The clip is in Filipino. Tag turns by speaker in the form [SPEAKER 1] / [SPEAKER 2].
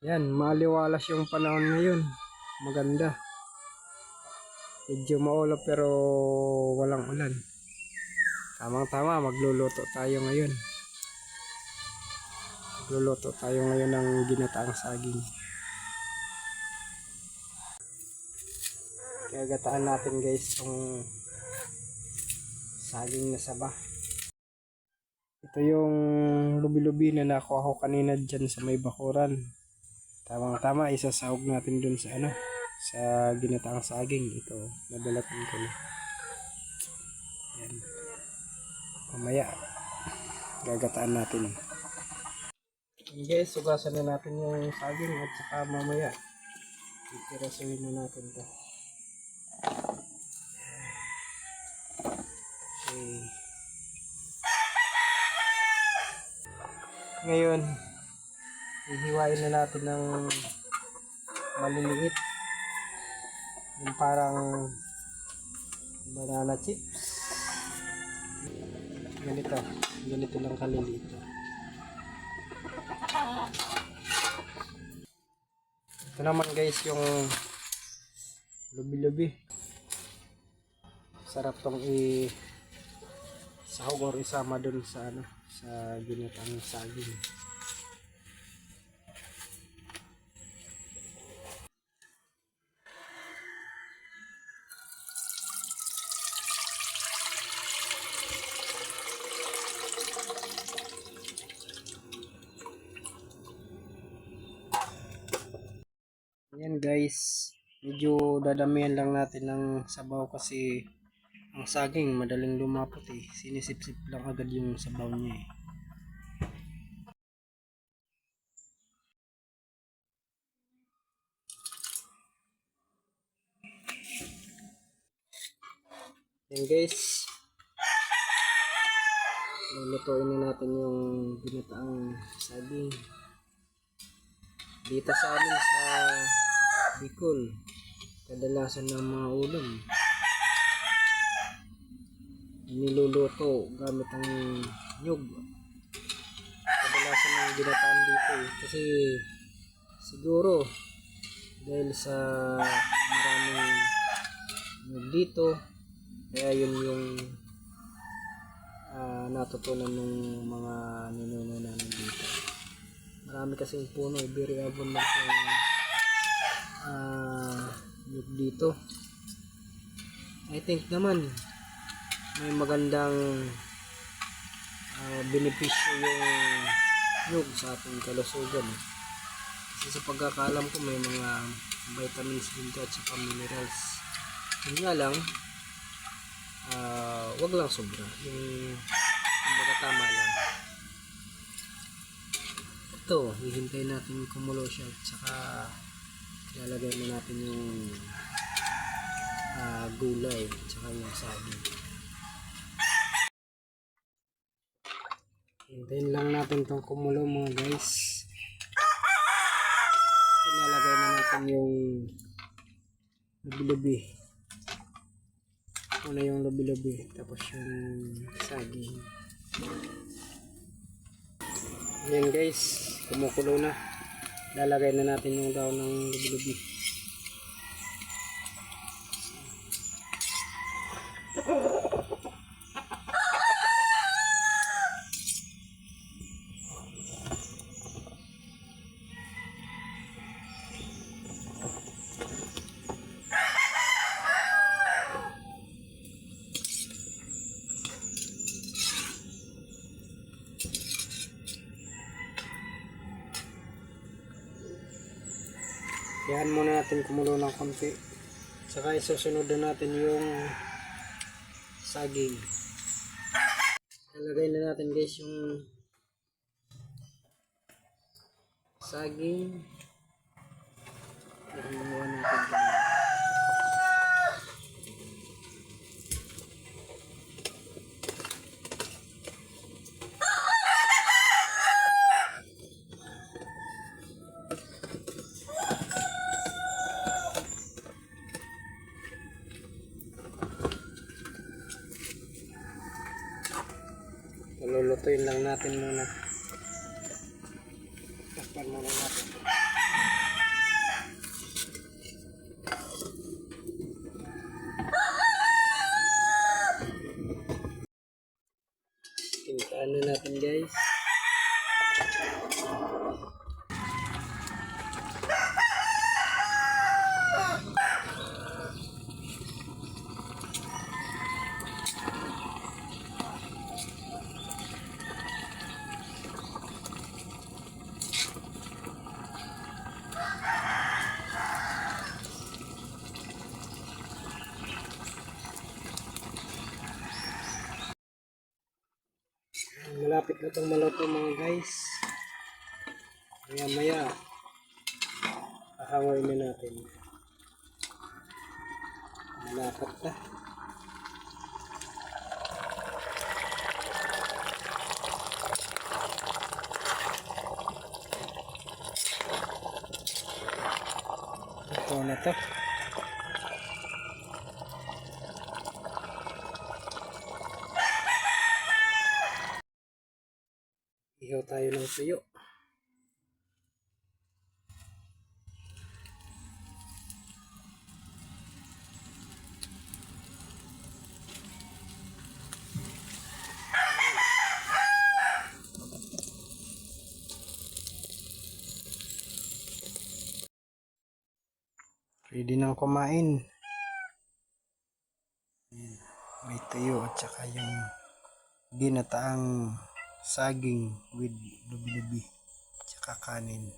[SPEAKER 1] Yan, maliwalas yung panahon ngayon. Maganda. Medyo maulap pero walang ulan. Tamang-tama, magluluto tayo ngayon. Magluluto tayo ngayon ng ginataang saging. Kaya gataan natin guys itong saging na saba. Ito yung lubi-lubi na nakuha ko kanina dyan sa may bakuran. Tamang-tama, isasahog natin dun sa sa ginataang saging. Ito, nadalatan ko na. Yan. Mamaya, gagataan natin. Yan guys, sugasan na natin yung saging at saka mamaya, itirasuhin na natin to. Okay. Ngayon, ihiwain na natin ng maliliit. Yung parang banana chips. Ganito lang kaliliit. Ito naman guys yung lubi-lubi. Sarap tong sahog or isama dun sa sa ginatang saging. Ayan guys, medyo dadamihan lang natin ng sabaw kasi ang saging madaling lumapot eh. Sinisip-sip lang agad yung sabaw niya eh. Ayan guys, lulutuin na natin yung ginataang saging. Dito sa amin sa Bicol, kadalasan ng mga ulam niluluto gamit ang nyug. Kadalasan ng ginataan dito eh. Kasi siguro dahil sa maraming nyug dito, kaya yun yung natutunan ng mga ninuno namin dito. Marami kasing puno, very abundant yung nyug dito. I think naman may magandang benepisyo yung nyug sa ating kalusugan. Kasi sa pagkakaalam ko may mga vitamins din at saka minerals. Yun nga lang, wag lang sobra. Yung tama lang. Ito, hihintay natin kumulo siya at saka ilalagay na natin yung gulay at saka yung saging. Hintayin lang natin itong kumulo mga guys. Ilalagay na natin yung lubi-lubi. Una yung lubi-lubi, tapos yung saging. Ayan guys, kumukulo na. Lalagay na natin yung daw ng lubi-lubi. Yan muna natin kumulo ng konti. Saka isusunod na natin yung saging. Ilagay na natin guys yung saging. Ihiwa natin. Lulutuin lang natin muna. Takpan muna natin. malapit na itong maluto mga guys. Maya maya hahangoy na natin. Malapit na. Ito na to. Ihaw tayo ng tuyo. Ready nang kumain. May tuyo at saka yung ginataang saging with lubi-lubi at saka kanin.